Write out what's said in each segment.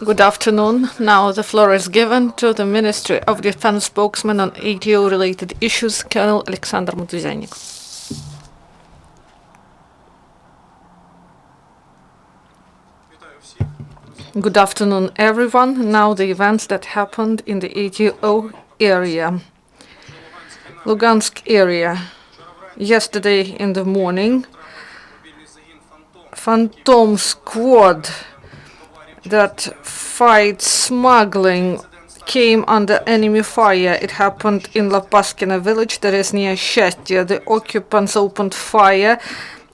Good afternoon. Now the floor is given to the Ministry of Defense spokesman on ATO-related issues, Colonel Oleksandr Motuzyanyk. Good afternoon, everyone. Now the events that happened in the ATO area. Lugansk area. Yesterday in the morning, Phantom Squad that fights smuggling came under enemy fire. It happened in Lopaskina village that is near Shestia. The occupants opened fire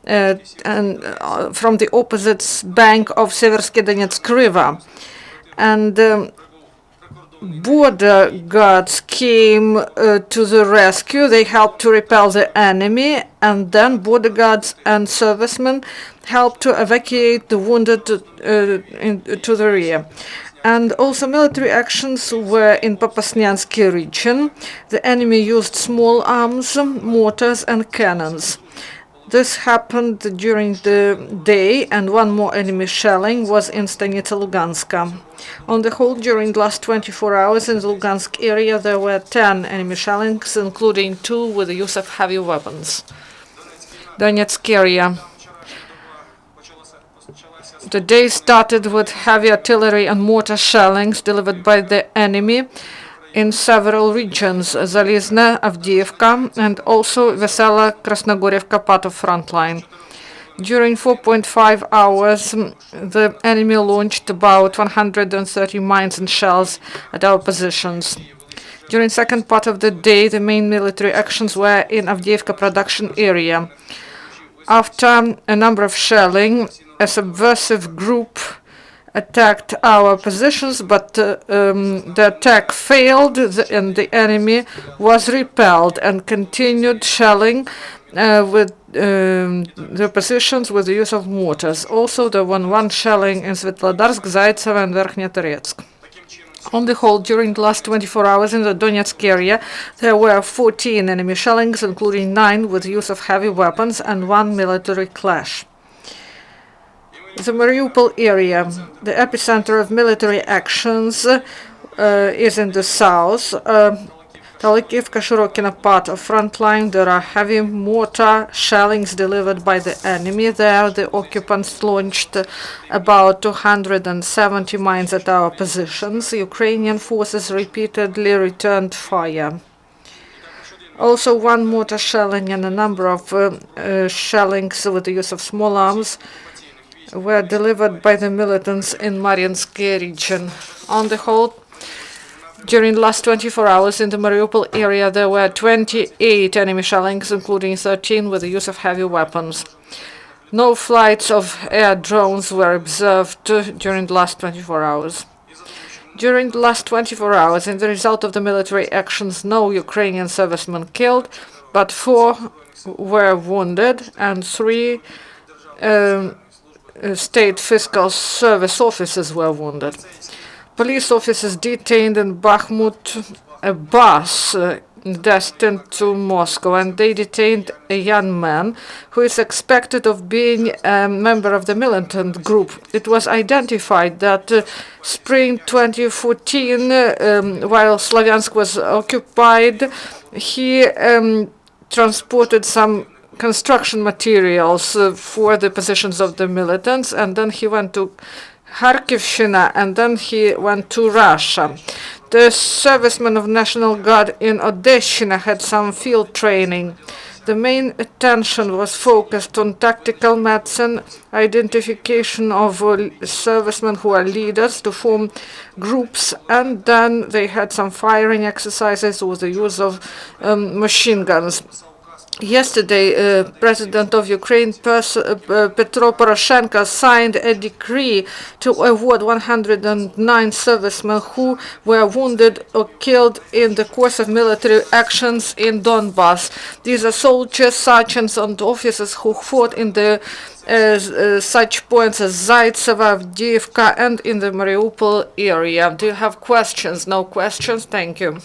from the opposite bank of Seversky Donetsk River. And border guards came to the rescue. They helped to repel the enemy, and then border guards and servicemen helped to evacuate the wounded to the rear. And also military actions were in Popasnyansky region. The enemy used small arms, mortars and cannons. This happened during the day, and one more enemy shelling was in Stanitsa Luganska. On the whole, during the last 24 hours in the Lugansk area, there were 10 enemy shellings, including 2 with the use of heavy weapons. Donetsk area. The day started with heavy artillery and mortar shellings delivered by the enemy in several regions, Zalizne, Avdiivka, and also Vesela Krasnogorivka part of front line. During 4.5 hours, the enemy launched about 130 mines and shells at our positions. During the second part of the day, the main military actions were in Avdiivka production area. After a number of shelling, a subversive group attacked our positions, but the attack failed and the enemy was repelled and continued shelling with the positions with the use of mortars. Also, there was one shelling in Svetlodarsk, Zaitsevo and Verkhnyatoretsk. On the whole, during the last 24 hours in the Donetsk area, there were 14 enemy shellings, including 9 with use of heavy weapons and 1 military clash. The Mariupol area, the epicenter of military actions, is in the south. Talikivka-Shirokina part of front line, there are heavy mortar shellings delivered by the enemy. There, the occupants launched about 270 mines at our positions. Ukrainian forces repeatedly returned fire. Also, 1 mortar shelling and a number of shellings with the use of small arms were delivered by the militants in Mariinsky region. On the whole, during the last 24 hours in the Mariupol area, there were 28 enemy shellings, including 13 with the use of heavy weapons. No flights of air drones were observed during the last 24 hours. During the last 24 hours, in the result of the military actions, no Ukrainian servicemen killed, but 4 were wounded and 3 State Fiscal Service officers were wounded. Police officers detained in Bakhmut a bus destined to Moscow, and they detained a young man who is expected of being a member of the militant group. It was identified that spring 2014, while Slavyansk was occupied, he transported some construction materials for the positions of the militants, and then he went to Kharkivshina, and then he went to Russia. The servicemen of National Guard in Odeshina had some field training. The main attention was focused on tactical medicine, identification of servicemen who are leaders to form groups, and then they had some firing exercises with the use of machine guns. Yesterday, President of Ukraine, Petro Poroshenko, signed a decree to award 109 servicemen who were wounded or killed in the course of military actions in Donbass. These are soldiers, sergeants, and officers who fought in the such points as Zaitsevo, Avdiivka, and in the Mariupol area. Do you have questions? No questions? Thank you.